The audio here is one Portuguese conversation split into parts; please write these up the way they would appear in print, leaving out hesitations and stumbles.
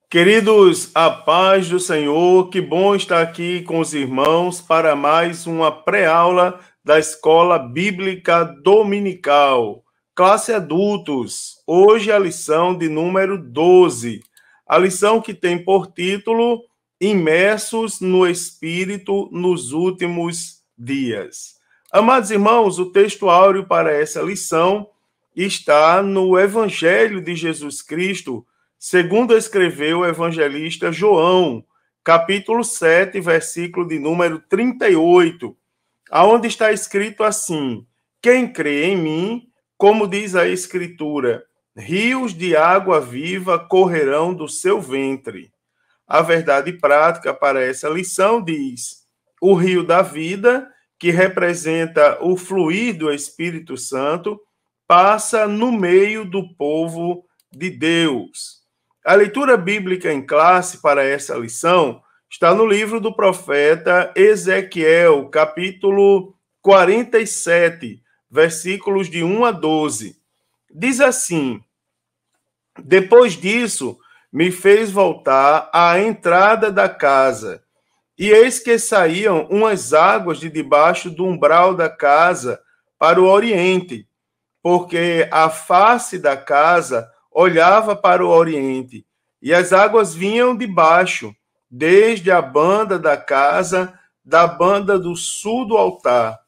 Queridos, a paz do Senhor, que bom estar aqui com os irmãos para mais uma pré-aula da Escola Bíblica Dominical, classe adultos. Hoje a lição de número 12, a lição que tem por título Imersos no Espírito nos últimos dias. Amados irmãos, o texto áureo para essa lição está no Evangelho de Jesus Cristo, segundo escreveu o evangelista João, capítulo 7, versículo de número 38, aonde está escrito assim: quem crê em mim, como diz a Escritura, rios de água viva correrão do seu ventre. A verdade prática para essa lição diz: o rio da vida, que representa o fluir do Espírito Santo, passa no meio do povo de Deus. A leitura bíblica em classe para essa lição está no livro do profeta Ezequiel, capítulo 47, versículos de 1 a 12. Diz assim: depois disso, me fez voltar à entrada da casa, e eis que saíam umas águas de debaixo do umbral da casa para o oriente, porque a face da casa olhava para o oriente, e as águas vinham de baixo, desde a banda da casa, da banda do sul do altar.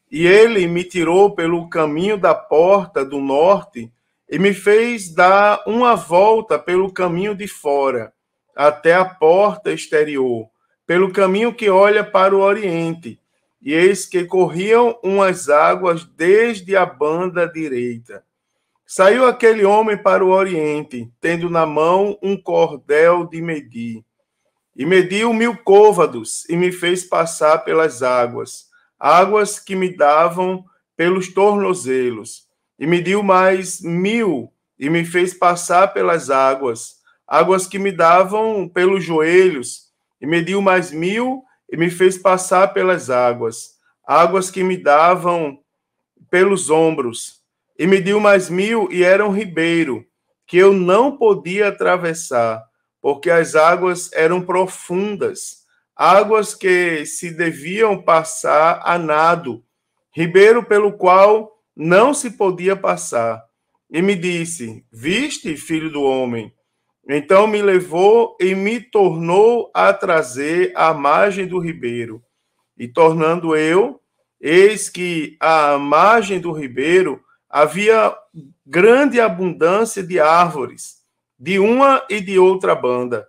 E ele me tirou pelo caminho da porta do norte, e me fez dar uma volta pelo caminho de fora, até a porta exterior, pelo caminho que olha para o oriente. E eis que corriam umas águas desde a banda direita. Saiu aquele homem para o oriente, tendo na mão um cordel de medir. E mediu 1000 côvados, e me fez passar pelas águas, águas que me davam pelos tornozelos. E mediu mais 1000, e me fez passar pelas águas, águas que me davam pelos joelhos. E mediu mais 1000, e me fez passar pelas águas, águas que me davam pelos ombros. E mediu mais 1000, e era um ribeiro, que eu não podia atravessar, porque as águas eram profundas, águas que se deviam passar a nado, ribeiro pelo qual não se podia passar. E me disse: viste, filho do homem? Então me levou e me tornou a trazer à margem do ribeiro. E tornando eu, eis que à margem do ribeiro havia grande abundância de árvores, de uma e de outra banda.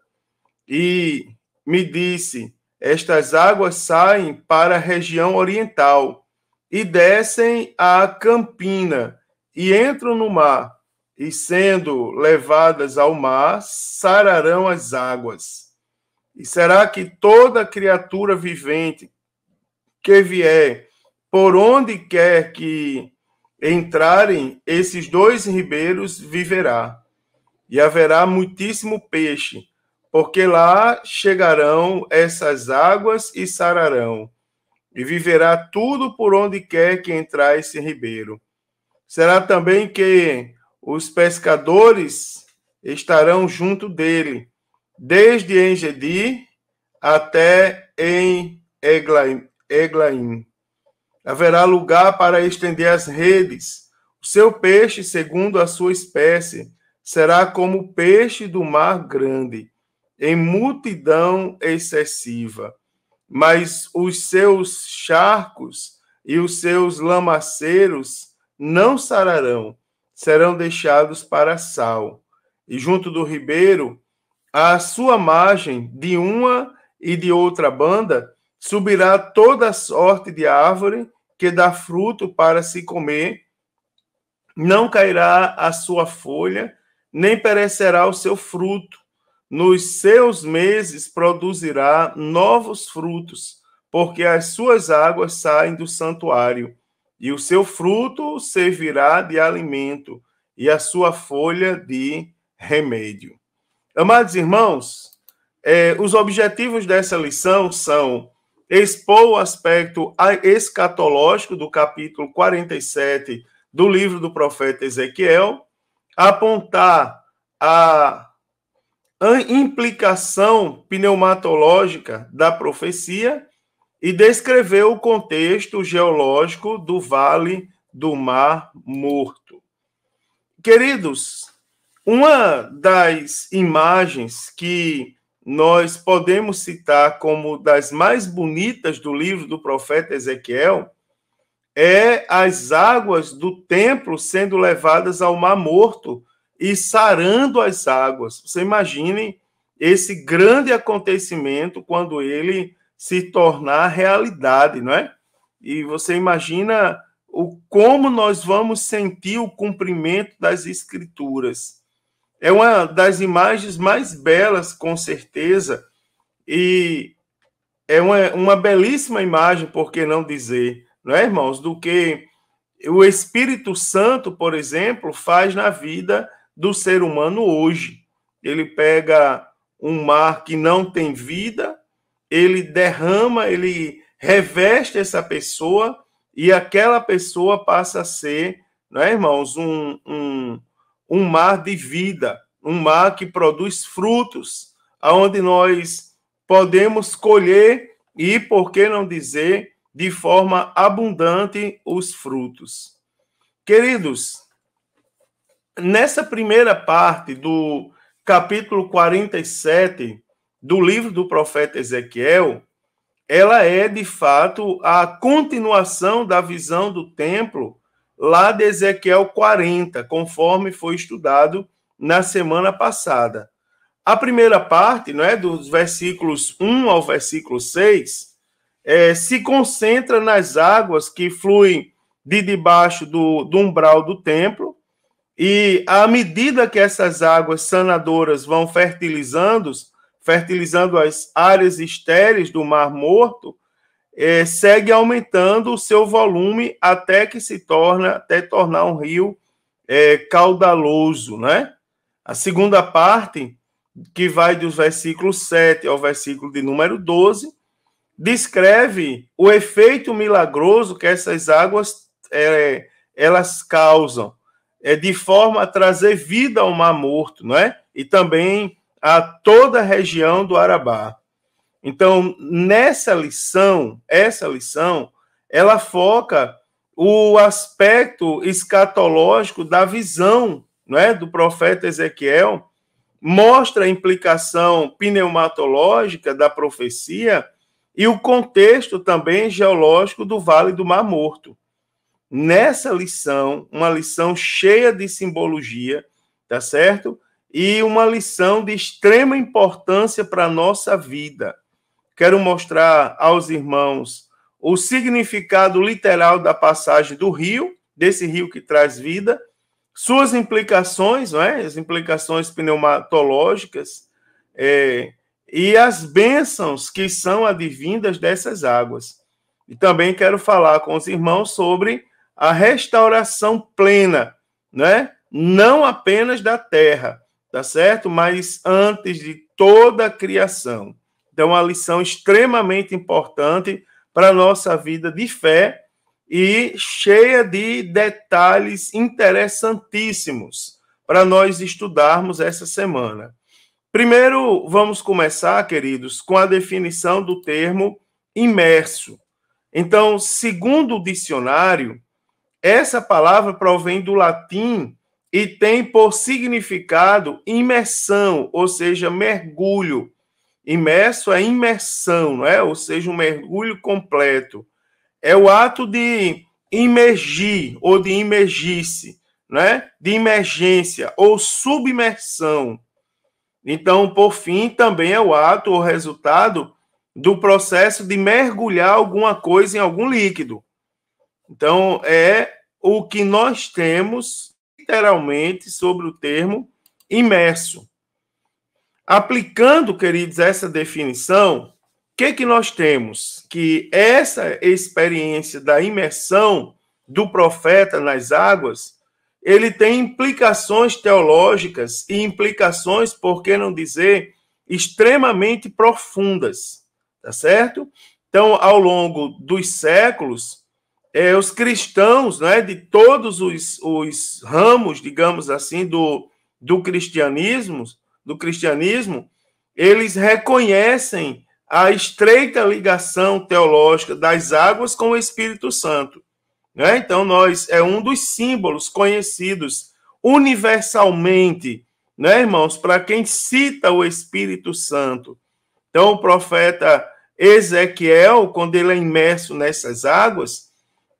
E me disse: estas águas saem para a região oriental e descem à campina e entram no mar, e sendo levadas ao mar, sararão as águas. E será que toda criatura vivente que vier, por onde quer que entrarem esses dois ribeiros, viverá. E haverá muitíssimo peixe, porque lá chegarão essas águas e sararão. E viverá tudo por onde quer que entrar esse ribeiro. Será também que os pescadores estarão junto dele, desde Engedi até em Eglaim. Haverá lugar para estender as redes. O seu peixe, segundo a sua espécie, será como o peixe do mar grande, em multidão excessiva. Mas os seus charcos e os seus lamaceiros não sararão, serão deixados para sal. E junto do ribeiro, à sua margem, de uma e de outra banda, subirá toda sorte de árvore que dá fruto para se comer, não cairá a sua folha, nem perecerá o seu fruto. Nos seus meses produzirá novos frutos, porque as suas águas saem do santuário, e o seu fruto servirá de alimento, e a sua folha de remédio. Amados irmãos, os objetivos dessa lição são expor o aspecto escatológico do capítulo 47 do livro do profeta Ezequiel, apontar a implicação pneumatológica da profecia e descreveu o contexto geológico do Vale do Mar Morto. Queridos, uma das imagens que nós podemos citar como das mais bonitas do livro do profeta Ezequiel é as águas do templo sendo levadas ao Mar Morto e sarando as águas. Você imagine esse grande acontecimento quando ele se tornar realidade, não é? E você imagina como nós vamos sentir o cumprimento das Escrituras. É uma das imagens mais belas, com certeza, e é uma belíssima imagem, por que não dizer, não é, irmãos, do que o Espírito Santo, por exemplo, faz na vida do ser humano hoje. Ele pega um mar que não tem vida, ele derrama, ele reveste essa pessoa e aquela pessoa passa a ser, não é, irmãos, um mar de vida, um mar que produz frutos, aonde nós podemos colher e, por que não dizer, de forma abundante os frutos. Queridos, nessa primeira parte do capítulo 47 do livro do profeta Ezequiel, ela é, de fato, a continuação da visão do templo lá de Ezequiel 40, conforme foi estudado na semana passada. A primeira parte, não é, dos versículos 1 ao versículo 6, se concentra nas águas que fluem de debaixo do umbral do templo, e à medida que essas águas sanadoras vão fertilizando as áreas estéreis do Mar Morto, segue aumentando o seu volume até tornar um rio caudaloso, né? A segunda parte, que vai dos versículos 7 ao versículo de número 12, descreve o efeito milagroso que essas águas elas causam, de forma a trazer vida ao Mar Morto, não é? E também a toda a região do Arabá. Então, essa lição, ela foca o aspecto escatológico da visão, não é, do profeta Ezequiel, mostra a implicação pneumatológica da profecia e o contexto também geológico do Vale do Mar Morto. Nessa lição, uma lição cheia de simbologia, tá certo? E uma lição de extrema importância para a nossa vida. Quero mostrar aos irmãos o significado literal da passagem do rio, desse rio que traz vida, suas implicações, não é? As implicações pneumatológicas, e as bênçãos que são advindas dessas águas. E também quero falar com os irmãos sobre a restauração plena, né? Não apenas da terra, tá certo? Mas antes de toda a criação. Então, uma lição extremamente importante para a nossa vida de fé e cheia de detalhes interessantíssimos para nós estudarmos essa semana. Primeiro, vamos começar, queridos, com a definição do termo imerso. Então, segundo o dicionário, essa palavra provém do latim e tem por significado imersão, ou seja, mergulho. Imerso é imersão, não é? Ou seja, um mergulho completo. É o ato de imergir ou de imergir-se, né? De emergência ou submersão. Então, por fim, também é o ato ou resultado do processo de mergulhar alguma coisa em algum líquido. Então, é o que nós temos, literalmente, sobre o termo imerso. Aplicando, queridos, essa definição, o que nós temos? Que essa experiência da imersão do profeta nas águas, ele tem implicações teológicas e implicações, por que não dizer, extremamente profundas, tá certo? Então, ao longo dos séculos, os cristãos, né, de todos os ramos, digamos assim, do cristianismo, do cristianismo, eles reconhecem a estreita ligação teológica das águas com o Espírito Santo. Né? Então, é um dos símbolos conhecidos universalmente, né, irmãos, para quem cita o Espírito Santo. Então, o profeta Ezequiel, quando ele é imerso nessas águas,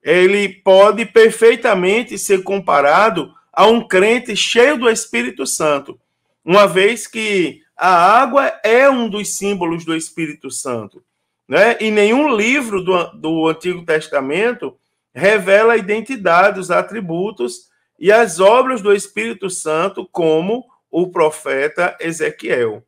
ele pode perfeitamente ser comparado a um crente cheio do Espírito Santo, uma vez que a água é um dos símbolos do Espírito Santo. Né? E nenhum livro do Antigo Testamento revela a identidade, os atributos e as obras do Espírito Santo como o profeta Ezequiel.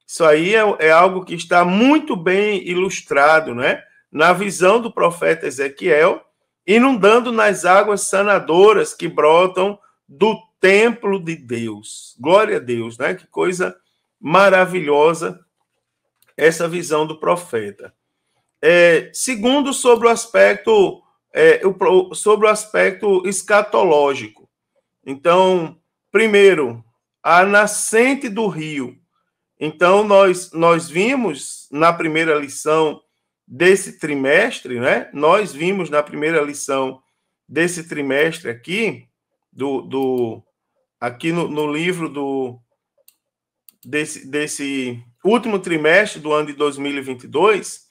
Isso aí é algo que está muito bem ilustrado, né? Na visão do profeta Ezequiel, inundando nas águas sanadoras que brotam do templo de Deus. Glória a Deus, né? Que coisa maravilhosa essa visão do profeta. Segundo, sobre o aspecto escatológico. Então, primeiro, a nascente do rio. Então, nós vimos na primeira lição desse trimestre, né? Nós vimos na primeira lição desse trimestre aqui, aqui no livro desse último trimestre do ano de 2022,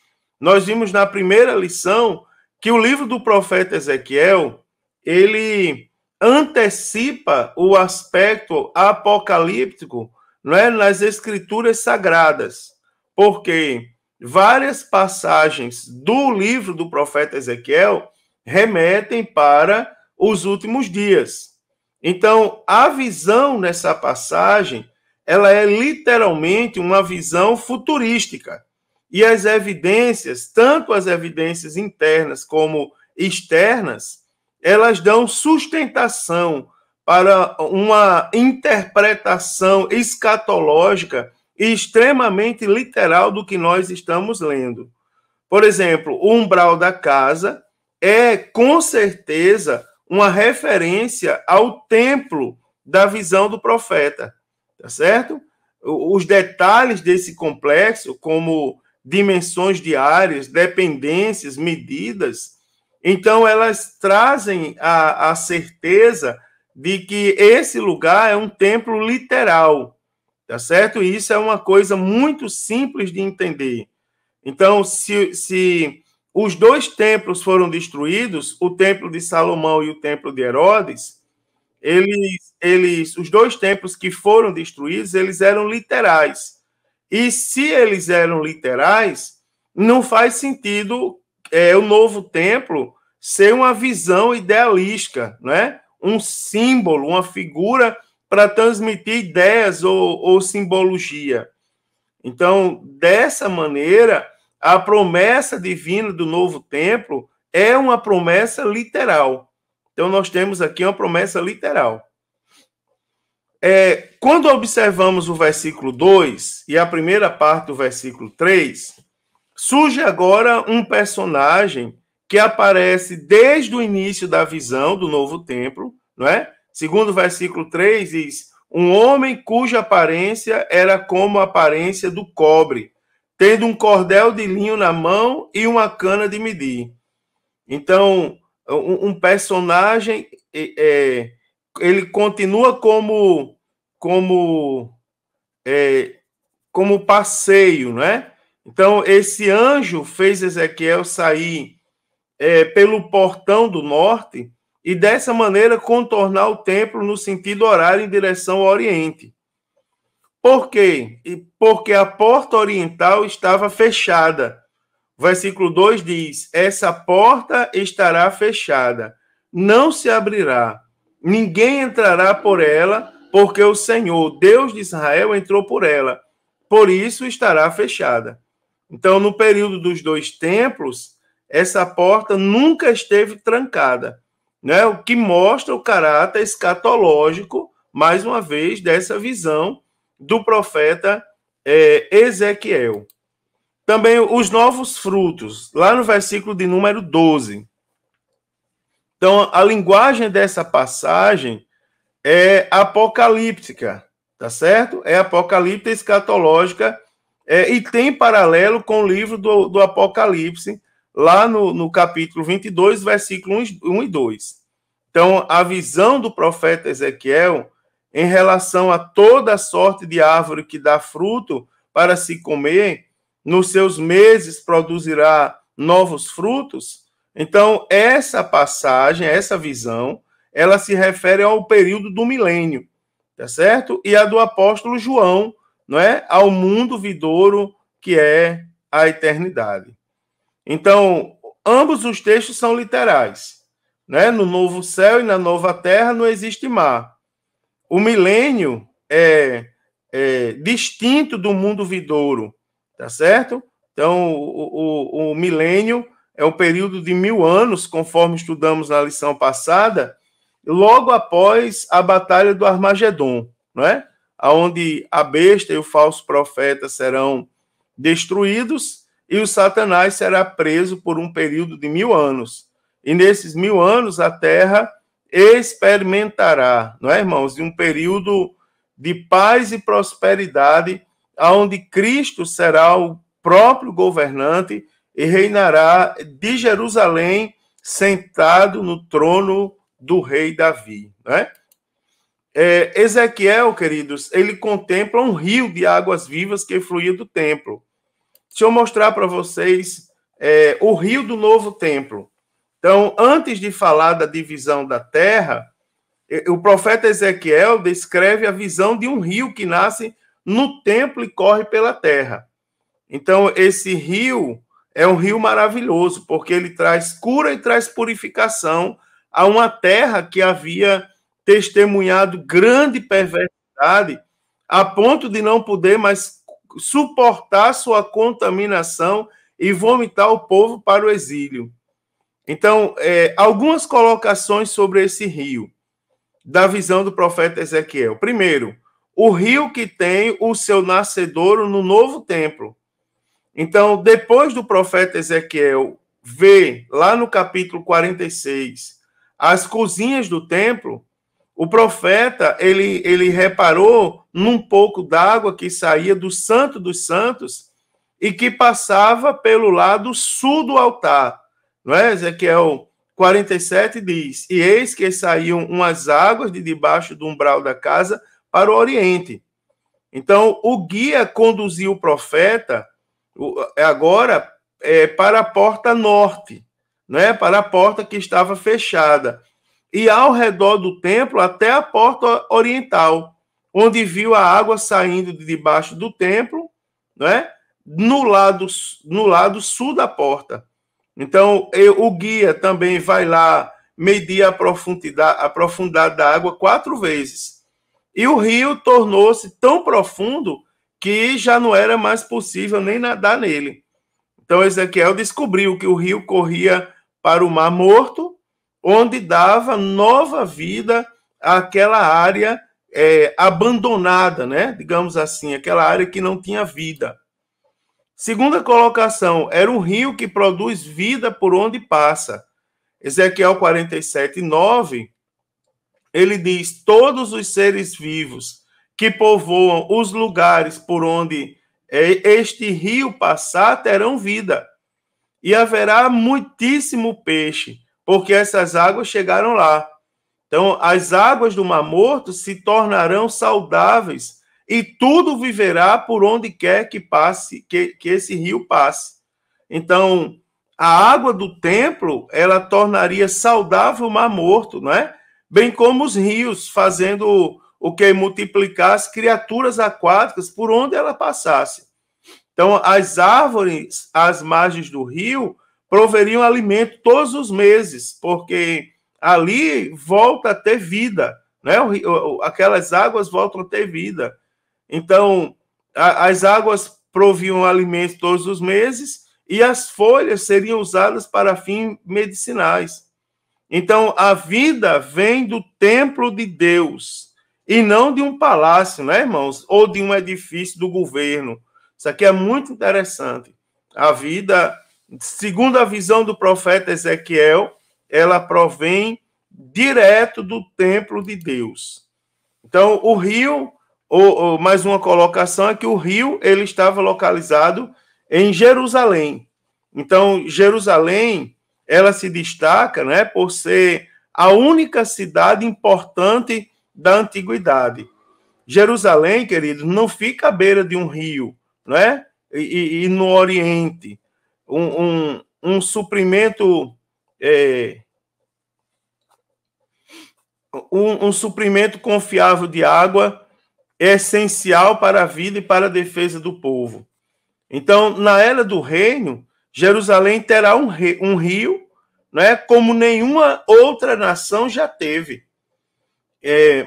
nós vimos na primeira lição que o livro do profeta Ezequiel, ele antecipa o aspecto apocalíptico, não é, nas escrituras sagradas, porque várias passagens do livro do profeta Ezequiel remetem para os últimos dias. Então, a visão nessa passagem, ela é literalmente uma visão futurística. E as evidências, tanto as evidências internas como externas, elas dão sustentação para uma interpretação escatológica e extremamente literal do que nós estamos lendo. Por exemplo, o umbral da casa é, com certeza, uma referência ao templo da visão do profeta, tá certo? Os detalhes desse complexo, como dimensões de áreas, dependências, medidas, então elas trazem a certeza de que esse lugar é um templo literal, tá certo? E isso é uma coisa muito simples de entender. Então, se os dois templos foram destruídos, o templo de Salomão e o templo de Herodes, os dois templos que foram destruídos, eles eram literais. E se eles eram literais, não faz sentido o novo templo ser uma visão idealística, né? Um símbolo, uma figura para transmitir ideias ou simbologia. Então, dessa maneira, a promessa divina do novo templo é uma promessa literal. Então, nós temos aqui uma promessa literal. Quando observamos o versículo 2 e a primeira parte do versículo 3, surge agora um personagem que aparece desde o início da visão do novo templo, não é? Segundo o versículo 3 diz: um homem cuja aparência era como a aparência do cobre, tendo um cordel de linho na mão e uma cana de medir. Então, um personagem, ele continua como passeio, né? Então, esse anjo fez Ezequiel sair pelo portão do norte e, dessa maneira, contornar o templo no sentido horário em direção ao oriente. Por quê? Porque a porta oriental estava fechada. O versículo 2 diz: essa porta estará fechada, não se abrirá, ninguém entrará por ela, porque o Senhor, Deus de Israel, entrou por ela, por isso estará fechada. Então, no período dos dois templos, essa porta nunca esteve trancada, né? O que mostra o caráter escatológico, mais uma vez, dessa visão do profeta Ezequiel. Também os novos frutos, lá no versículo de número 12. Então, a linguagem dessa passagem é apocalíptica, tá certo? É Apocalipse escatológica, e tem paralelo com o livro do Apocalipse, lá no capítulo 22, versículos 1 e 2. Então, a visão do profeta Ezequiel em relação a toda sorte de árvore que dá fruto para se comer, nos seus meses produzirá novos frutos. Então, essa passagem, essa visão, ela se refere ao período do milênio, tá certo? E a do apóstolo João, não é? Ao mundo vindouro que é a eternidade. Então, ambos os textos são literais, né? No novo céu e na nova terra não existe mar. O milênio é distinto do mundo vindouro, tá certo? Então, o milênio é um período de 1000 anos, conforme estudamos na lição passada, logo após a batalha do Armagedon, não é? Onde a besta e o falso profeta serão destruídos e o Satanás será preso por um período de 1000 anos. E nesses 1000 anos a Terra experimentará, não é, irmãos, de um período de paz e prosperidade, onde Cristo será o próprio governante e reinará de Jerusalém sentado no trono do rei Davi, né? Ezequiel, queridos, ele contempla um rio de águas vivas que fluía do templo. Deixa eu mostrar para vocês o rio do novo templo. Então, antes de falar da divisão da terra, o profeta Ezequiel descreve a visão de um rio que nasce no templo e corre pela terra. Então, esse rio é um rio maravilhoso, porque ele traz cura e traz purificação a uma terra que havia testemunhado grande perversidade, a ponto de não poder mais suportar sua contaminação e vomitar o povo para o exílio. Então, algumas colocações sobre esse rio, da visão do profeta Ezequiel. Primeiro, o rio que tem o seu nascedouro no novo templo. Então, depois do profeta Ezequiel ver, lá no capítulo 46, as cozinhas do templo, o profeta, ele reparou num pouco d'água que saía do Santo dos Santos e que passava pelo lado sul do altar. Não é? Ezequiel 47 diz, e eis que saíam umas águas de debaixo do umbral da casa para o oriente. Então, o guia conduziu o profeta agora para a porta norte, né? Para a porta que estava fechada. E ao redor do templo até a porta oriental, onde viu a água saindo de debaixo do templo, né? No lado sul da porta. Então, o guia também vai lá medir a profundidade da água 4 vezes. E o rio tornou-se tão profundo que já não era mais possível nem nadar nele. Então, Ezequiel descobriu que o rio corria para o Mar Morto, onde dava nova vida àquela área abandonada, né? Digamos assim, aquela área que não tinha vida. Segunda colocação, era um rio que produz vida por onde passa. Ezequiel 47, 9, ele diz, todos os seres vivos que povoam os lugares por onde este rio passar terão vida. E haverá muitíssimo peixe, porque essas águas chegaram lá. Então, as águas do Mar Morto se tornarão saudáveis e tudo viverá por onde quer que passe, que esse rio passe. Então, a água do templo, ela tornaria saudável o Mar Morto, não é? Bem como os rios, fazendo o que multiplicar as criaturas aquáticas por onde ela passasse. Então, as árvores às margens do rio proveriam alimento todos os meses, porque ali volta a ter vida, né? Aquelas águas voltam a ter vida. Então, as águas proviam alimento todos os meses e as folhas seriam usadas para fins medicinais. Então, a vida vem do templo de Deus e não de um palácio, né, irmãos? Ou de um edifício do governo. Isso aqui é muito interessante. A vida, segundo a visão do profeta Ezequiel, ela provém direto do templo de Deus. Então, o rio Mais uma colocação é que o rio ele estava localizado em Jerusalém. Então, Jerusalém, ela se destaca, né, por ser a única cidade importante da antiguidade. Jerusalém, queridos, não fica à beira de um rio, né? E no Oriente, um suprimento um suprimento confiável de água é essencial para a vida e para a defesa do povo. Então, na era do reino, Jerusalém terá um rio, né, como nenhuma outra nação já teve.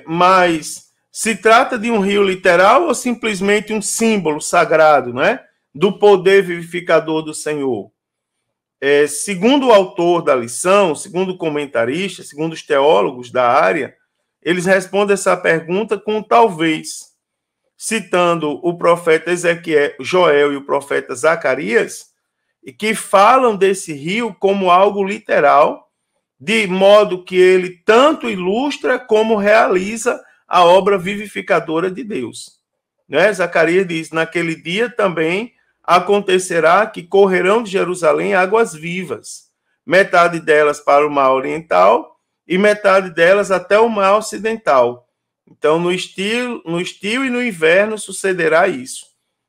Mas se trata de um rio literal ou simplesmente um símbolo sagrado, né, do poder vivificador do Senhor? Segundo o autor da lição, segundo o comentarista, segundo os teólogos da área, eles respondem essa pergunta com talvez, citando o profeta Ezequiel, Joel e o profeta Zacarias, e que falam desse rio como algo literal, de modo que ele tanto ilustra como realiza a obra vivificadora de Deus. Né? Zacarias diz, naquele dia também acontecerá que correrão de Jerusalém águas vivas, metade delas para o mar oriental e metade delas até o mar ocidental. Então, no estio e no inverno sucederá isso.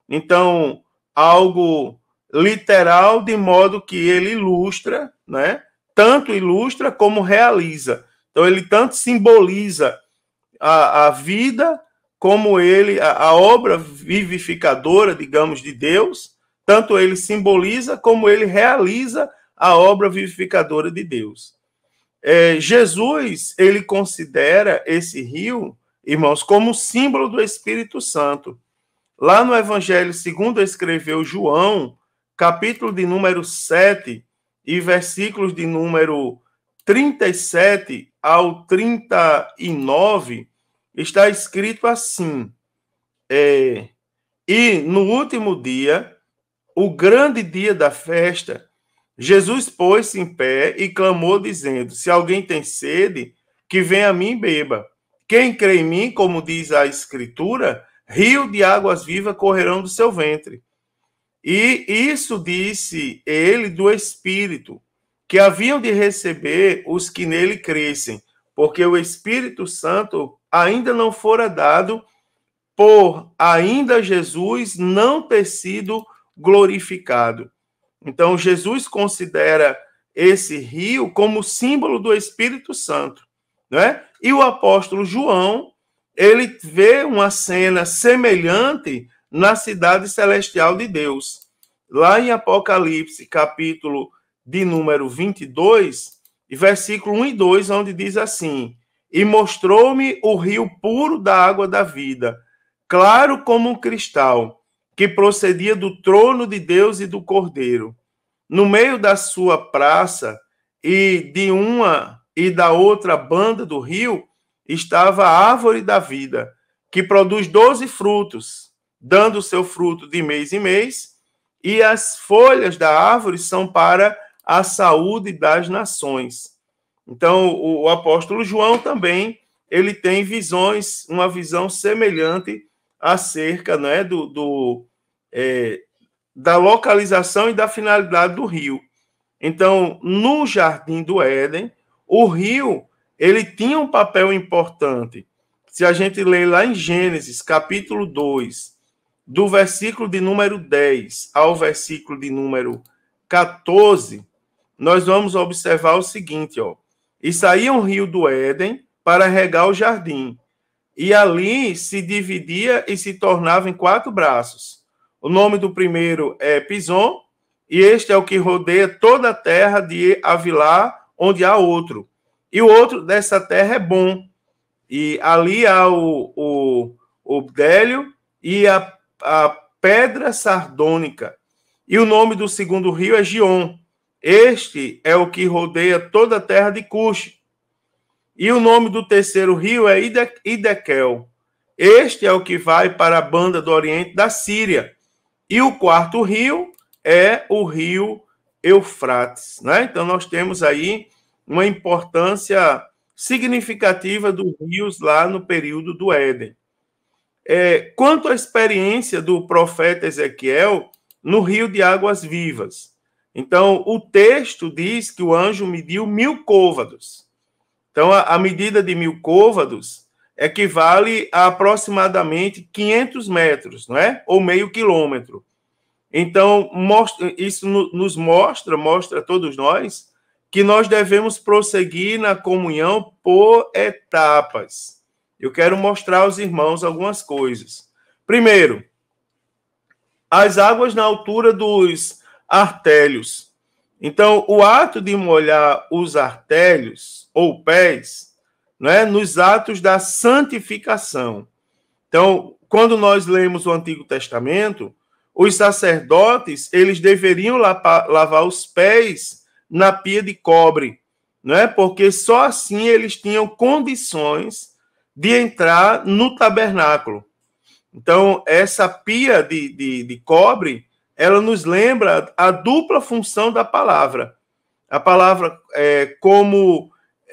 Então, algo literal, de modo que ele ilustra, né? Tanto ilustra como realiza. Então, ele tanto simboliza a vida, como ele, a obra vivificadora, digamos, de Deus, tanto ele simboliza como ele realiza a obra vivificadora de Deus. Jesus, ele considera esse rio, irmãos, como símbolo do Espírito Santo. Lá no Evangelho segundo escreveu João, capítulo de número 7 e versículos de número 37 ao 39, está escrito assim, e no último dia, o grande dia da festa, Jesus pôs-se em pé e clamou, dizendo, se alguém tem sede, que venha a mim e beba. Quem crê em mim, como diz a Escritura, rio de águas vivas correrão do seu ventre. E isso disse ele do Espírito, que haviam de receber os que nele crescem, porque o Espírito Santo ainda não fora dado, por ainda Jesus não ter sido glorificado. Então, Jesus considera esse rio como símbolo do Espírito Santo, né? E o apóstolo João, ele vê uma cena semelhante na cidade celestial de Deus. Lá em Apocalipse, capítulo de número 22, versículo 1 e 2, onde diz assim, e mostrou-me o rio puro da água da vida, claro como um cristal, que procedia do trono de Deus e do Cordeiro. No meio da sua praça e de uma e da outra banda do rio estava a árvore da vida, que produz 12 frutos, dando o seu fruto de mês em mês, e as folhas da árvore são para a saúde das nações. Então, o apóstolo João também, ele tem visões, uma visão semelhante acerca, né, da localização e da finalidade do rio. Então, no Jardim do Éden, o rio, ele tinha um papel importante. Se a gente ler lá em Gênesis, capítulo 2, do versículo de número 10 ao versículo de número 14, nós vamos observar o seguinte, ó. E saía um rio do Éden para regar o jardim, e ali se dividia e se tornava em 4 braços. O nome do primeiro é Pison, e este é o que rodeia toda a terra de Avilá, onde há outro. E o outro dessa terra é Bom. E ali há o bdélio e a pedra sardônica. E o nome do segundo rio é Gion. Este é o que rodeia toda a terra de Cush. E o nome do terceiro rio é Idequel. Este é o que vai para a banda do oriente da Síria. E o quarto rio é o rio Eufrates, né? Então, nós temos aí uma importância significativa dos rios lá no período do Éden. quanto à experiência do profeta Ezequiel no rio de águas vivas. Então, o texto diz que o anjo mediu 1000 côvados. Então, a medida de 1000 côvados equivale a aproximadamente 500 metros, não é? Ou meio quilômetro. Então, isso nos mostra a todos nós, que nós devemos prosseguir na comunhão por etapas. Eu quero mostrar aos irmãos algumas coisas. Primeiro, as águas na altura dos artérios. Então, o ato de molhar os artérios ou pés, né, nos atos da santificação. Então, quando nós lemos o Antigo Testamento, os sacerdotes, eles deveriam lavar os pés na pia de cobre, né? Porque só assim eles tinham condições de entrar no tabernáculo. Então, essa pia de cobre, ela nos lembra a dupla função da palavra. A palavra, como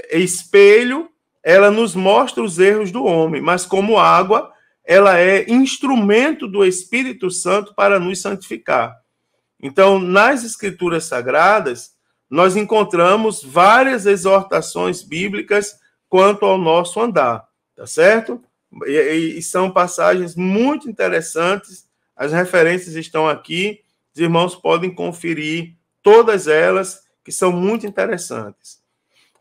espelho, ela nos mostra os erros do homem, mas como água, ela é instrumento do Espírito Santo para nos santificar. Então, nas Escrituras Sagradas, nós encontramos várias exortações bíblicas quanto ao nosso andar, tá certo? E são passagens muito interessantes, as referências estão aqui, os irmãos podem conferir todas elas, que são muito interessantes.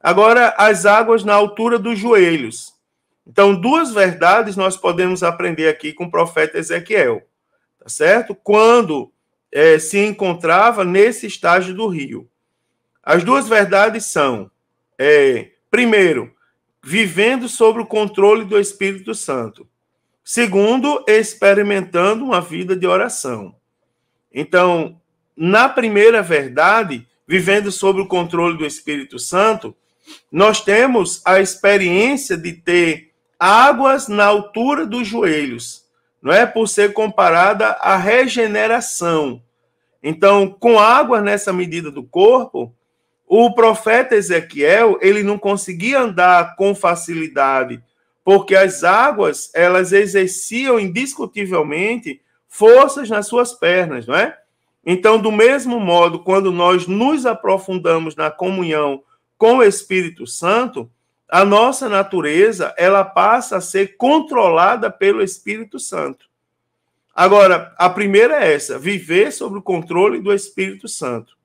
Agora, as águas na altura dos joelhos. Então, duas verdades nós podemos aprender aqui com o profeta Ezequiel, tá certo? Quando se encontrava nesse estágio do rio. As duas verdades são, primeiro, vivendo sob o controle do Espírito Santo. Segundo, experimentando uma vida de oração. Então, na primeira verdade, vivendo sob o controle do Espírito Santo, nós temos a experiência de ter águas na altura dos joelhos, não é? Por ser comparada à regeneração. Então, com água nessa medida do corpo, o profeta Ezequiel, ele não conseguia andar com facilidade, porque as águas, elas exerciam indiscutivelmente forças nas suas pernas, não é? Então, do mesmo modo, quando nós nos aprofundamos na comunhão com o Espírito Santo, a nossa natureza, ela passa a ser controlada pelo Espírito Santo. Agora, a primeira é essa, viver sob o controle do Espírito Santo.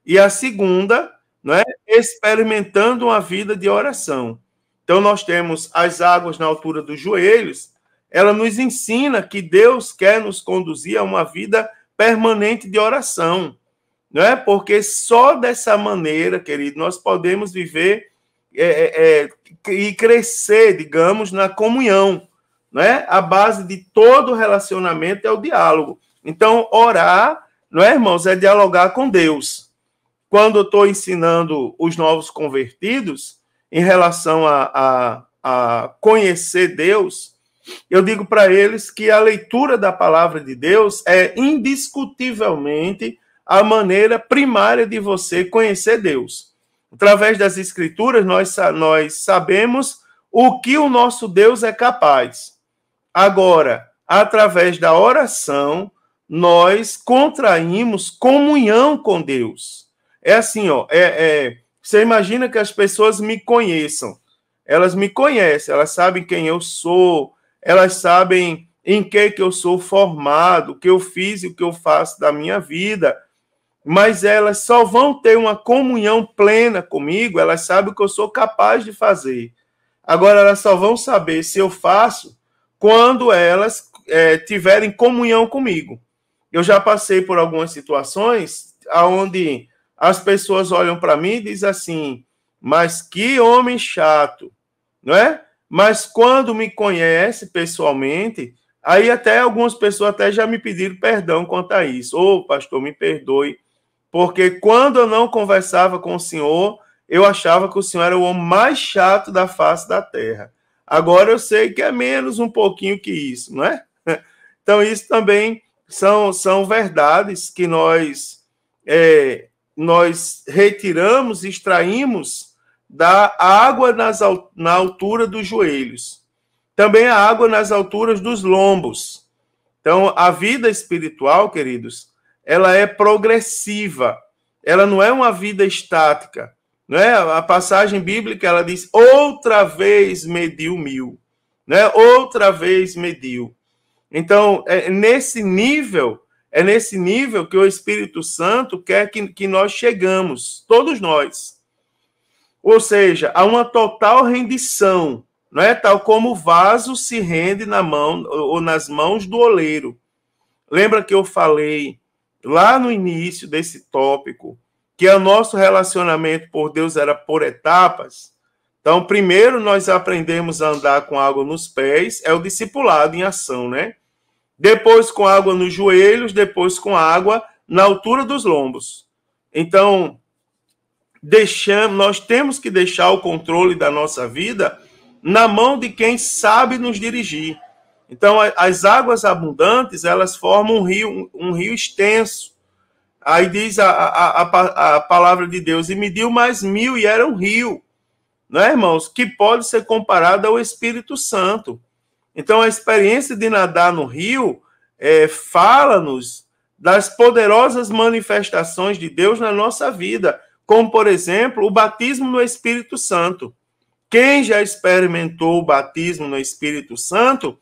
E a segunda, não é, experimentando uma vida de oração. Então, nós temos as águas na altura dos joelhos, ela nos ensina que Deus quer nos conduzir a uma vida permanente de oração, não é? Porque só dessa maneira, querido, nós podemos viver e crescer, digamos, na comunhão, não é? A base de todo relacionamento é o diálogo. Então, orar, não é, irmãos, é dialogar com Deus. Quando eu estou ensinando os novos convertidos em relação a conhecer Deus, eu digo para eles que a leitura da palavra de Deus é indiscutivelmente a maneira primária de você conhecer Deus. Através das Escrituras, nós sabemos o que o nosso Deus é capaz. Agora, através da oração, nós contraímos comunhão com Deus. É assim, ó, você imagina que as pessoas me conheçam. Elas me conhecem, elas sabem quem eu sou, elas sabem em que eu sou formado, o que eu fiz e o que eu faço da minha vida, mas elas só vão ter uma comunhão plena comigo, elas sabem o que eu sou capaz de fazer. Agora, elas só vão saber se eu faço quando elas tiverem comunhão comigo. Eu já passei por algumas situações onde as pessoas olham para mim e dizem assim, mas que homem chato, não é? Mas quando me conhece pessoalmente, aí até algumas pessoas até já me pediram perdão quanto a isso. Ô, pastor, me perdoe, porque quando eu não conversava com o senhor, eu achava que o senhor era o homem mais chato da face da terra. Agora eu sei que é menos um pouquinho que isso, não é? Então, isso também são verdades que nós retiramos, extraímos da água na altura dos joelhos. Também a água nas alturas dos lombos. Então, a vida espiritual, queridos, ela é progressiva. Ela não é uma vida estática. Não é? A passagem bíblica, ela diz, outra vez mediu 1000. Né? Outra vez mediu. Então, é nesse nível que o Espírito Santo quer que nós chegamos, todos nós. Ou seja, há uma total rendição, não é? Tal como o vaso se rende na mão ou nas mãos do oleiro. Lembra que eu falei lá no início desse tópico que o nosso relacionamento por Deus era por etapas? Então, primeiro nós aprendemos a andar com água nos pés, é o discipulado em ação, né? Depois com água nos joelhos, depois com água na altura dos lombos. Então, nós temos que deixar o controle da nossa vida na mão de quem sabe nos dirigir. Então, as águas abundantes, elas formam um rio extenso. Aí diz a palavra de Deus, e mediu mais 1000 e era um rio, não é, irmãos? Que pode ser comparado ao Espírito Santo. Então, a experiência de nadar no rio fala-nos das poderosas manifestações de Deus na nossa vida, como, por exemplo, o batismo no Espírito Santo. Quem já experimentou o batismo no Espírito Santo,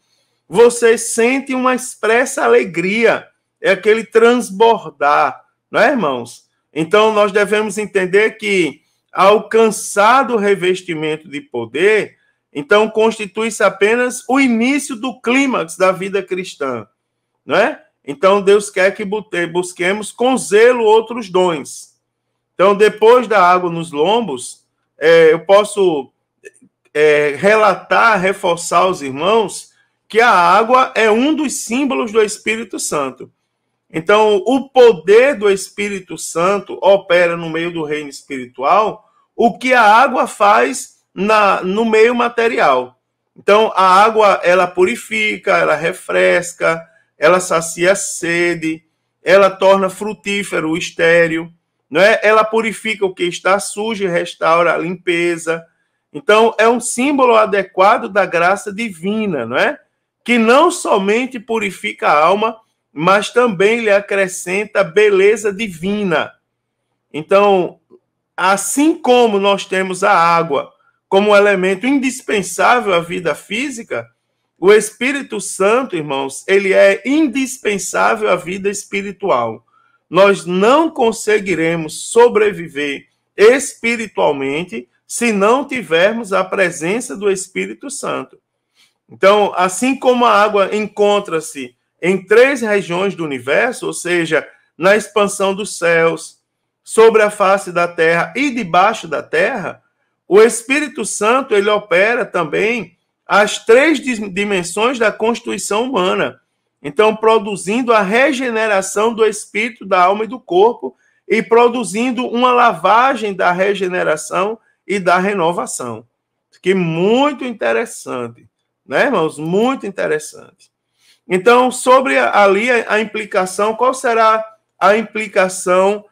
você sente uma expressa alegria, é aquele transbordar, não é, irmãos? Então, nós devemos entender que, alcançado o revestimento de poder, então constitui-se apenas o início do clímax da vida cristã, não é? Então, Deus quer que busquemos com zelo outros dons. Então, depois da água nos lombos, eu posso relatar, reforçar aos irmãos que a água é um dos símbolos do Espírito Santo. Então, o poder do Espírito Santo opera no meio do reino espiritual, o que a água faz no meio material. Então, a água, ela purifica, ela refresca, ela sacia a sede, ela torna frutífero o estéril, não é? Ela purifica o que está sujo e restaura a limpeza. Então, é um símbolo adequado da graça divina, não é? Que não somente purifica a alma, mas também lhe acrescenta beleza divina. Então, assim como nós temos a água como um elemento indispensável à vida física, o Espírito Santo, irmãos, ele é indispensável à vida espiritual. Nós não conseguiremos sobreviver espiritualmente se não tivermos a presença do Espírito Santo. Então, assim como a água encontra-se em 3 regiões do universo, ou seja, na expansão dos céus, sobre a face da terra e debaixo da terra, o Espírito Santo ele opera também as 3 dimensões da constituição humana. Então, produzindo a regeneração do espírito, da alma e do corpo, e produzindo uma lavagem da regeneração e da renovação. Que muito interessante, né, irmãos? Muito interessante. Então, sobre ali a implicação, qual será a implicação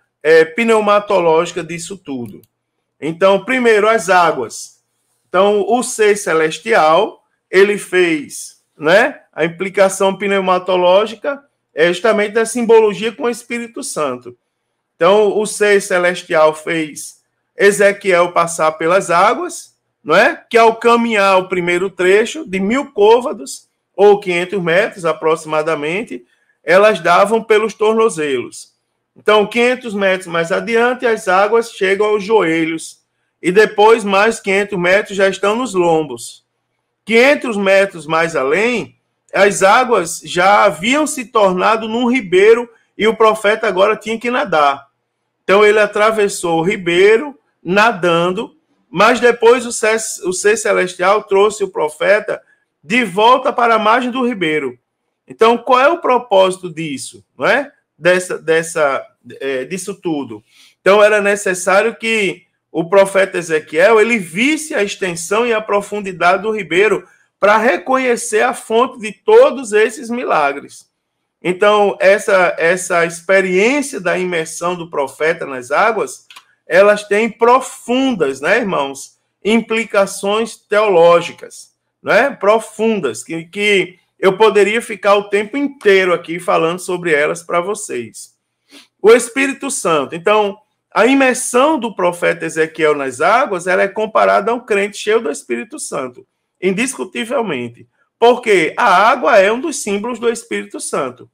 pneumatológica disso tudo? Então, primeiro, as águas. Então, o ser celestial, ele fez, né, a implicação pneumatológica é justamente da simbologia com o Espírito Santo. Então, o ser celestial fez Ezequiel passar pelas águas, não é? Que ao caminhar o primeiro trecho de 1000 côvados, ou 500 metros aproximadamente, elas davam pelos tornozelos. Então, 500 metros mais adiante, as águas chegam aos joelhos. E depois, mais 500 metros já estão nos lombos. 500 metros mais além, as águas já haviam se tornado num ribeiro e o profeta agora tinha que nadar. Então, ele atravessou o ribeiro, nadando, mas depois o ser celestial trouxe o profeta de volta para a margem do ribeiro. Então, qual é o propósito disso, não é? Disso tudo? Então, era necessário que o profeta Ezequiel ele visse a extensão e a profundidade do ribeiro para reconhecer a fonte de todos esses milagres. Então, essa experiência da imersão do profeta nas águas, elas têm profundas, né, irmãos, implicações teológicas. né, profundas, que eu poderia ficar o tempo inteiro aqui falando sobre elas para vocês. O Espírito Santo. Então, a imersão do profeta Ezequiel nas águas, ela é comparada a um crente cheio do Espírito Santo, indiscutivelmente. Porque a água é um dos símbolos do Espírito Santo.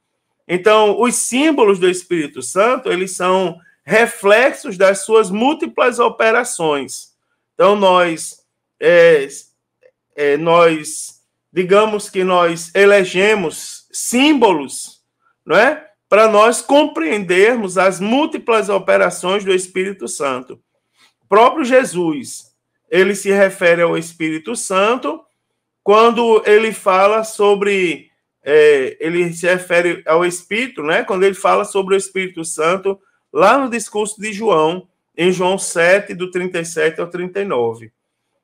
Então, os símbolos do Espírito Santo, eles são reflexos das suas múltiplas operações. Então, nós digamos que nós elegemos símbolos, não é? Para nós compreendermos as múltiplas operações do Espírito Santo. O próprio Jesus, ele se refere ao Espírito Santo quando ele fala sobre... ele se refere ao Espírito, né? Quando ele fala sobre o Espírito Santo, lá no discurso de João, em João 7, do 37 ao 39.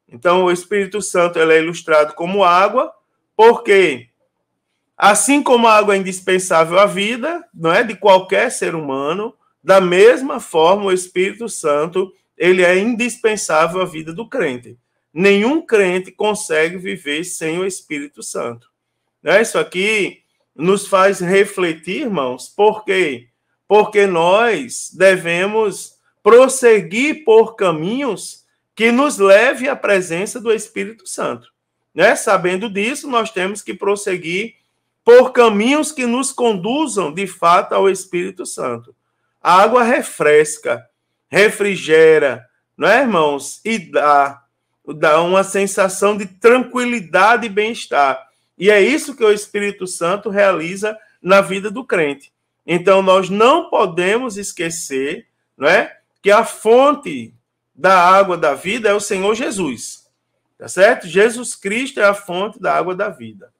Então, o Espírito Santo ele é ilustrado como água, porque, assim como a água é indispensável à vida, não é, de qualquer ser humano, da mesma forma o Espírito Santo ele é indispensável à vida do crente. Nenhum crente consegue viver sem o Espírito Santo. Né? Isso aqui nos faz refletir, irmãos, por quê? Porque nós devemos prosseguir por caminhos que nos leve à presença do Espírito Santo. Né? Sabendo disso, nós temos que prosseguir por caminhos que nos conduzam, de fato, ao Espírito Santo. A água refresca, refrigera, não é, irmãos? E dá uma sensação de tranquilidade e bem-estar. E é isso que o Espírito Santo realiza na vida do crente. Então, nós não podemos esquecer, não é, que a fonte da água da vida é o Senhor Jesus. Tá certo? Jesus Cristo é a fonte da água da vida.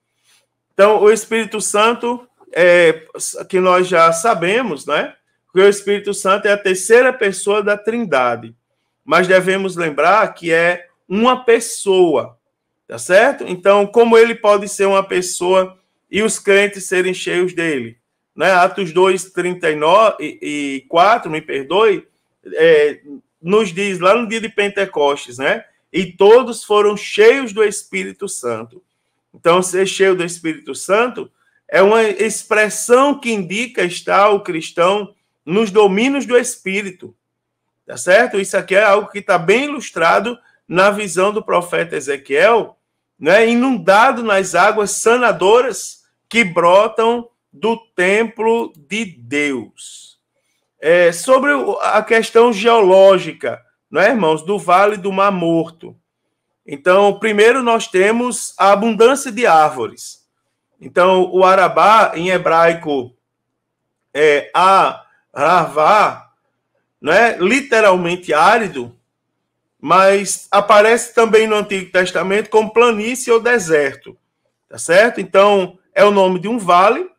Então, o Espírito Santo, que nós já sabemos, né? Que o Espírito Santo é a terceira pessoa da Trindade. Mas devemos lembrar que é uma pessoa. Tá certo? Então, como ele pode ser uma pessoa e os crentes serem cheios dele? Né? Atos 2, 39 e 4, me perdoe, nos diz lá no dia de Pentecostes, né? E todos foram cheios do Espírito Santo. Então, ser cheio do Espírito Santo é uma expressão que indica estar o cristão nos domínios do Espírito. Tá certo? Isso aqui é algo que está bem ilustrado na visão do profeta Ezequiel, né, inundado nas águas sanadoras que brotam do templo de Deus. Sobre a questão geológica, não é, irmãos, do Vale do Mar Morto. Então, primeiro nós temos a abundância de árvores. Então, o Arabá, em hebraico, é Aravá, não é, literalmente árido, mas aparece também no Antigo Testamento como planície ou deserto, tá certo? Então, é o nome de um vale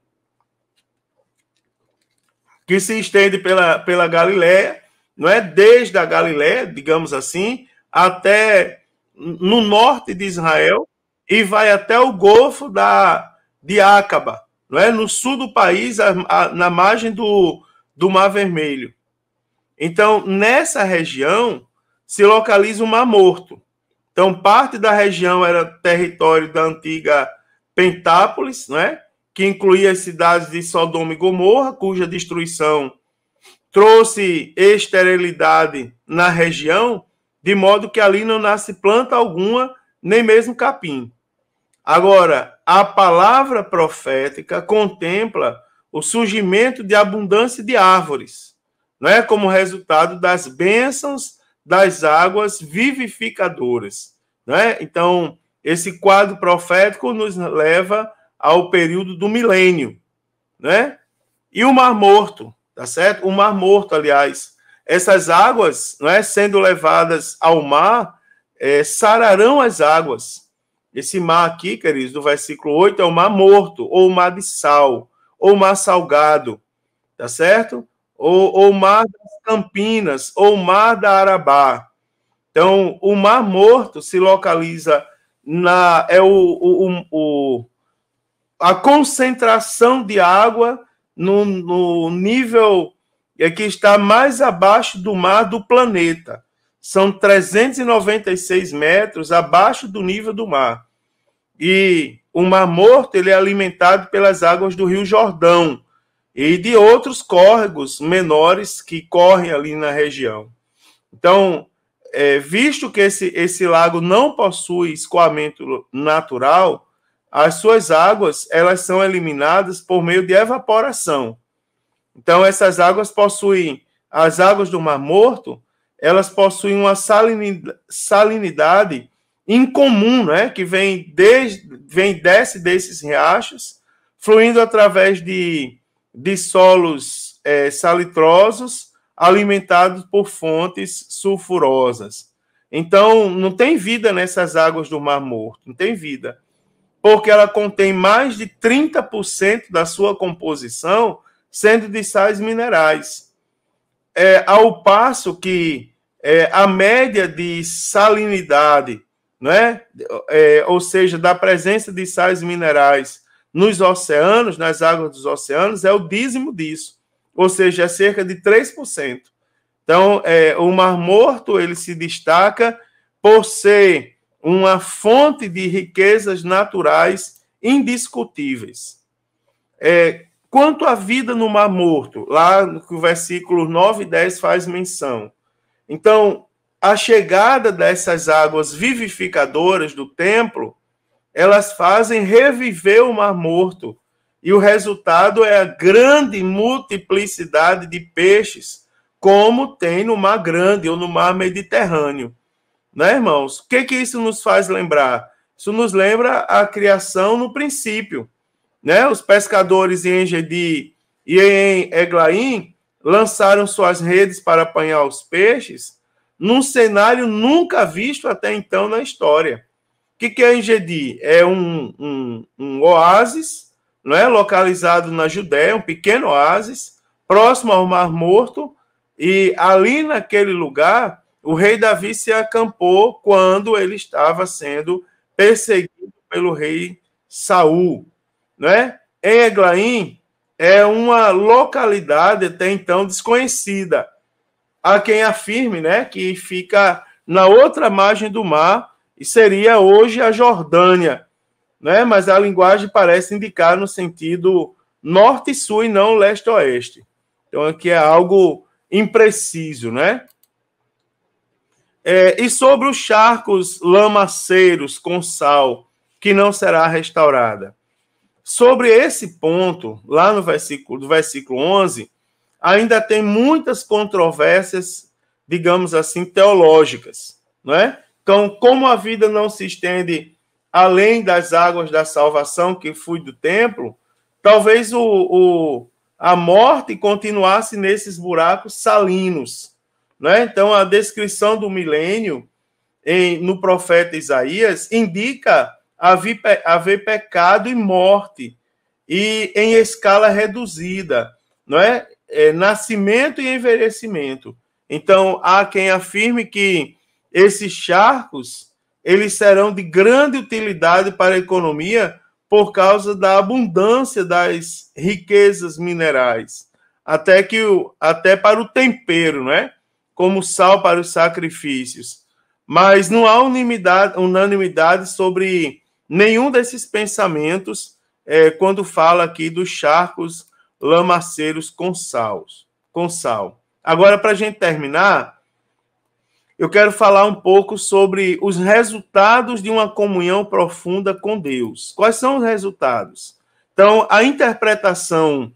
que se estende pela Galileia, não é? Desde a Galileia, digamos assim, até no norte de Israel e vai até o Golfo de Acaba, não é? No sul do país, na margem do Mar Vermelho. Então, nessa região se localiza o Mar Morto. Então, parte da região era território da antiga Pentápolis, né? Que incluía as cidades de Sodoma e Gomorra, cuja destruição trouxe esterilidade na região, de modo que ali não nasce planta alguma, nem mesmo capim. Agora, a palavra profética contempla o surgimento de abundância de árvores, não é? Como resultado das bênçãos das águas vivificadoras, né? Então, esse quadro profético nos leva ao período do milênio, né? E o Mar Morto, tá certo? O Mar Morto, aliás, essas águas, não é, sendo levadas ao mar, sararão as águas. Esse mar aqui, queridos, do versículo 8, é o Mar Morto, ou o Mar de Sal, ou o Mar Salgado, tá certo? Ou o Mar das Campinas, ou o Mar da Arabá. Então, o Mar Morto se localiza a concentração de água no nível que está mais abaixo do mar do planeta. São 396 metros abaixo do nível do mar. E o Mar Morto ele é alimentado pelas águas do Rio Jordão e de outros córregos menores que correm ali na região. Então, visto que esse lago não possui escoamento natural, as suas águas elas são eliminadas por meio de evaporação. Então, essas águas possuem, as águas do Mar Morto, elas possuem uma salinidade incomum, né, que desce desses riachos, fluindo através de solos salitrosos, alimentados por fontes sulfurosas. Então, não tem vida nessas águas do Mar Morto, não tem vida, porque ela contém mais de 30% da sua composição sendo de sais minerais. Ao passo que a média de salinidade, né, ou seja, da presença de sais minerais nos oceanos, nas águas dos oceanos, é o dízimo disso, ou seja, é cerca de 3%. Então, o Mar Morto ele se destaca por ser uma fonte de riquezas naturais indiscutíveis. Quanto à vida no Mar Morto, lá no versículo 9 e 10 faz menção. Então, a chegada dessas águas vivificadoras do templo, elas fazem reviver o Mar Morto. E o resultado é a grande multiplicidade de peixes, como tem no Mar Grande ou no Mar Mediterrâneo. Né, irmãos? O que isso nos faz lembrar? Isso nos lembra a criação no princípio. Né? Os pescadores em Engedi e em Eglaim lançaram suas redes para apanhar os peixes num cenário nunca visto até então na história. O que é Engedi? É um oásis, não é? Localizado na Judéia, um pequeno oásis, próximo ao Mar Morto, e ali naquele lugar, o rei Davi se acampou quando ele estava sendo perseguido pelo rei Saul. Né? Em Eglaim, é uma localidade até então desconhecida. Há quem afirme, né, que fica na outra margem do mar e seria hoje a Jordânia, né? Mas a linguagem parece indicar no sentido norte e sul e não leste-oeste. Então aqui é algo impreciso, né? E sobre os charcos lamaceiros com sal, que não será restaurada. Sobre esse ponto, lá no versículo 11, ainda tem muitas controvérsias, digamos assim, teológicas, não é? Então, como a vida não se estende além das águas da salvação que flui do templo, talvez a morte continuasse nesses buracos salinos, né? Então, a descrição do milênio no profeta Isaías indica haver pecado e morte, e em escala reduzida, não é? Nascimento e envelhecimento. Então, há quem afirme que esses charcos eles serão de grande utilidade para a economia por causa da abundância das riquezas minerais, até para o tempero, né? Como sal para os sacrifícios. Mas não há unanimidade sobre nenhum desses pensamentos quando fala aqui dos charcos lamaceiros com sal. Agora, para a gente terminar, eu quero falar um pouco sobre os resultados de uma comunhão profunda com Deus. Quais são os resultados? Então, a interpretação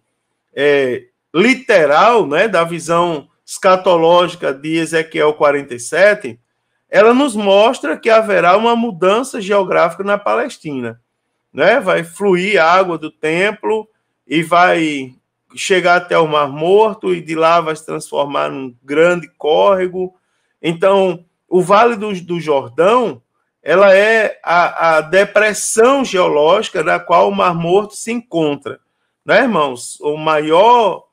literal, né, da visão escatológica de Ezequiel 47, ela nos mostra que haverá uma mudança geográfica na Palestina. Né? Vai fluir a água do templo e vai chegar até o Mar Morto, e de lá vai se transformar num grande córrego. Então, o Vale do Jordão, ela é a depressão geológica na qual o Mar Morto se encontra. Né, irmãos? O maior,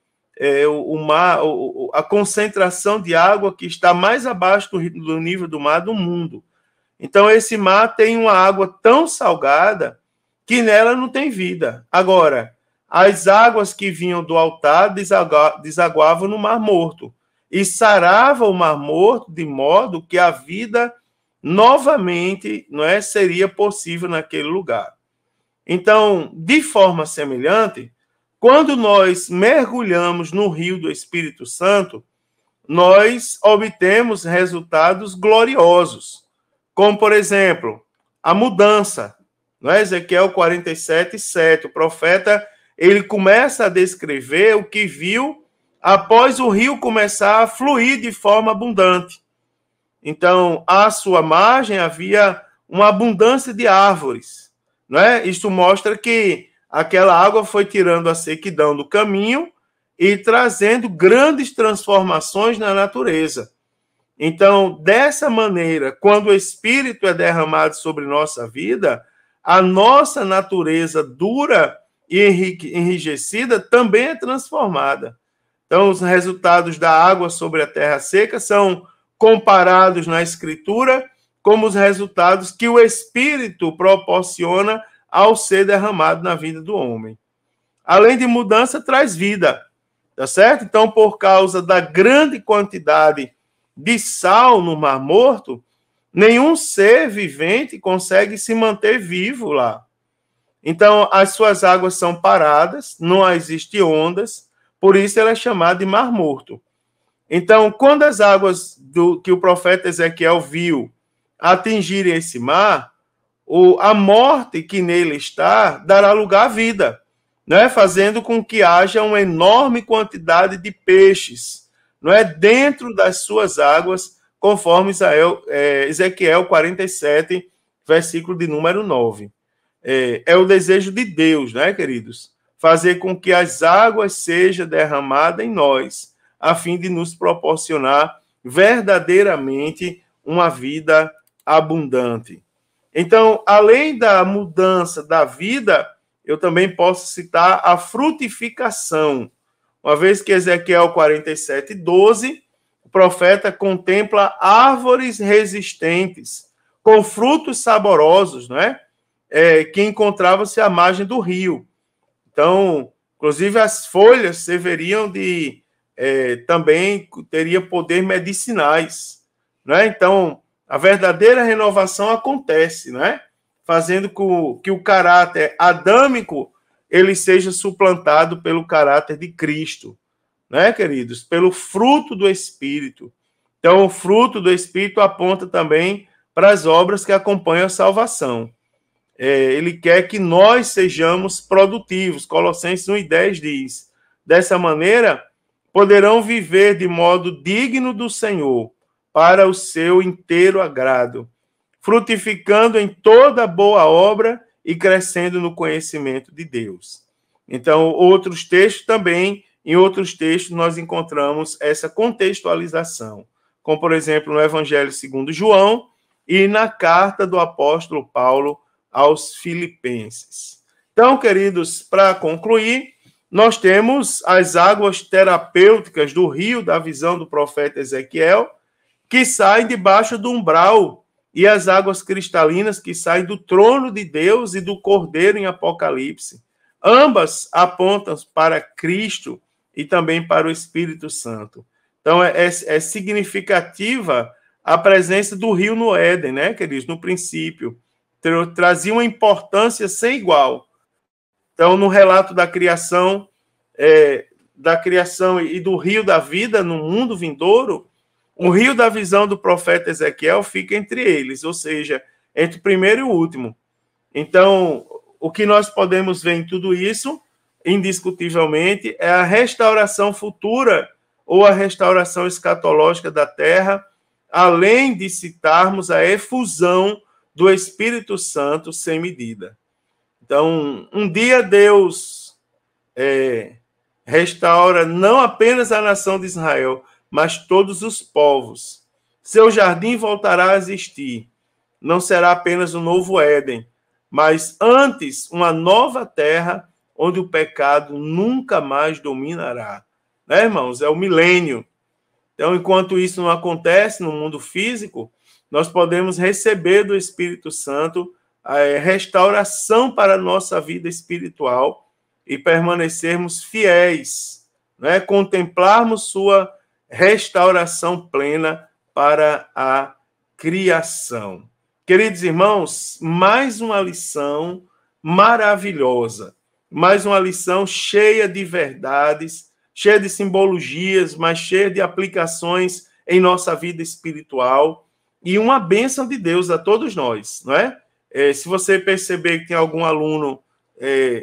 a concentração de água que está mais abaixo do nível do mar do mundo. Então, esse mar tem uma água tão salgada que nela não tem vida. Agora, as águas que vinham do altar desaguavam no Mar Morto e sarava o Mar Morto de modo que a vida novamente, não é, seria possível naquele lugar. Então, de forma semelhante, quando nós mergulhamos no rio do Espírito Santo, nós obtemos resultados gloriosos, como, por exemplo, a mudança. Não é? Ezequiel 47:7, o profeta, ele começa a descrever o que viu após o rio começar a fluir de forma abundante. Então, à sua margem havia uma abundância de árvores. Não é? Isto mostra que aquela água foi tirando a sequidão do caminho e trazendo grandes transformações na natureza. Então, dessa maneira, quando o Espírito é derramado sobre nossa vida, a nossa natureza dura e enrijecida também é transformada. Então, os resultados da água sobre a terra seca são comparados na Escritura como os resultados que o Espírito proporciona ao ser derramado na vida do homem. Além de mudança, traz vida, tá certo? Então, por causa da grande quantidade de sal no Mar Morto, nenhum ser vivente consegue se manter vivo lá. Então, as suas águas são paradas, não existem ondas, por isso ela é chamada de Mar Morto. Então, quando as águas que o profeta Ezequiel viu atingirem esse mar, a morte que nele está dará lugar à vida, né? Fazendo com que haja uma enorme quantidade de peixes, não é, dentro das suas águas, conforme Ezequiel 47, versículo de número 9. É o desejo de Deus, né, queridos? Fazer com que as águas sejam derramadas em nós, a fim de nos proporcionar verdadeiramente uma vida abundante. Então, além da mudança da vida, eu também posso citar a frutificação. Uma vez que Ezequiel 47:12, o profeta contempla árvores resistentes, com frutos saborosos, né? Que encontravam-se à margem do rio. Então, inclusive, as folhas serviriam também teria poder medicinais, né? Então, a verdadeira renovação acontece, né? Fazendo com que o caráter adâmico ele seja suplantado pelo caráter de Cristo, né, queridos? Pelo fruto do Espírito. Então, o fruto do Espírito aponta também para as obras que acompanham a salvação. Ele quer que nós sejamos produtivos. Colossenses 1:10 diz: dessa maneira, poderão viver de modo digno do Senhor, para o seu inteiro agrado, frutificando em toda boa obra e crescendo no conhecimento de Deus. Então, outros textos também, em outros textos, nós encontramos essa contextualização, como, por exemplo, no Evangelho segundo João e na carta do apóstolo Paulo aos Filipenses. Então, queridos, para concluir, nós temos as águas terapêuticas do rio da visão do profeta Ezequiel, que saem debaixo do umbral, e as águas cristalinas que saem do trono de Deus e do Cordeiro em Apocalipse. Ambas apontam para Cristo e também para o Espírito Santo. Então, é significativa a presença do rio no Éden, né, queridos? No princípio. Trazia uma importância sem igual. Então, no relato da criação e do rio da vida no mundo vindouro, o rio da visão do profeta Ezequiel fica entre eles, ou seja, entre o primeiro e o último. Então, o que nós podemos ver em tudo isso, indiscutivelmente, é a restauração futura ou a restauração escatológica da terra, além de citarmos a efusão do Espírito Santo sem medida. Então, um dia Deus restaura não apenas a nação de Israel, mas todos os povos. Seu jardim voltará a existir. Não será apenas um novo Éden, mas antes uma nova terra onde o pecado nunca mais dominará. Né, irmãos? É o milênio. Então, enquanto isso não acontece no mundo físico, nós podemos receber do Espírito Santo a restauração para a nossa vida espiritual e permanecermos fiéis, né? Contemplarmos sua restauração plena para a criação. Queridos irmãos, mais uma lição maravilhosa, mais uma lição cheia de verdades, cheia de simbologias, mas cheia de aplicações em nossa vida espiritual e uma bênção de Deus a todos nós, não é? Se você perceber que tem algum aluno,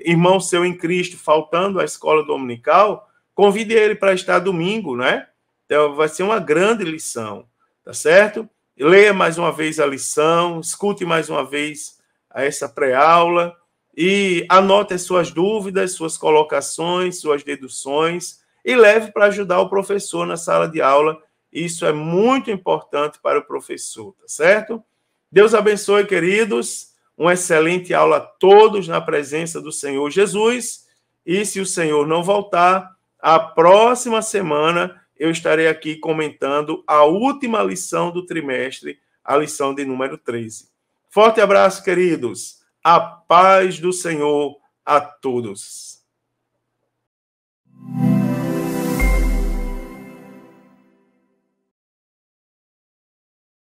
irmão seu em Cristo, faltando à escola dominical, convide ele para estar domingo, né? Então, vai ser uma grande lição, tá certo? Leia mais uma vez a lição, escute mais uma vez essa pré-aula e anote as suas dúvidas, suas colocações, suas deduções e leve para ajudar o professor na sala de aula. Isso é muito importante para o professor, tá certo? Deus abençoe, queridos. Uma excelente aula a todos na presença do Senhor Jesus. E se o Senhor não voltar, a próxima semana eu estarei aqui comentando a última lição do trimestre, a lição de número 13. Forte abraço, queridos. A paz do Senhor a todos.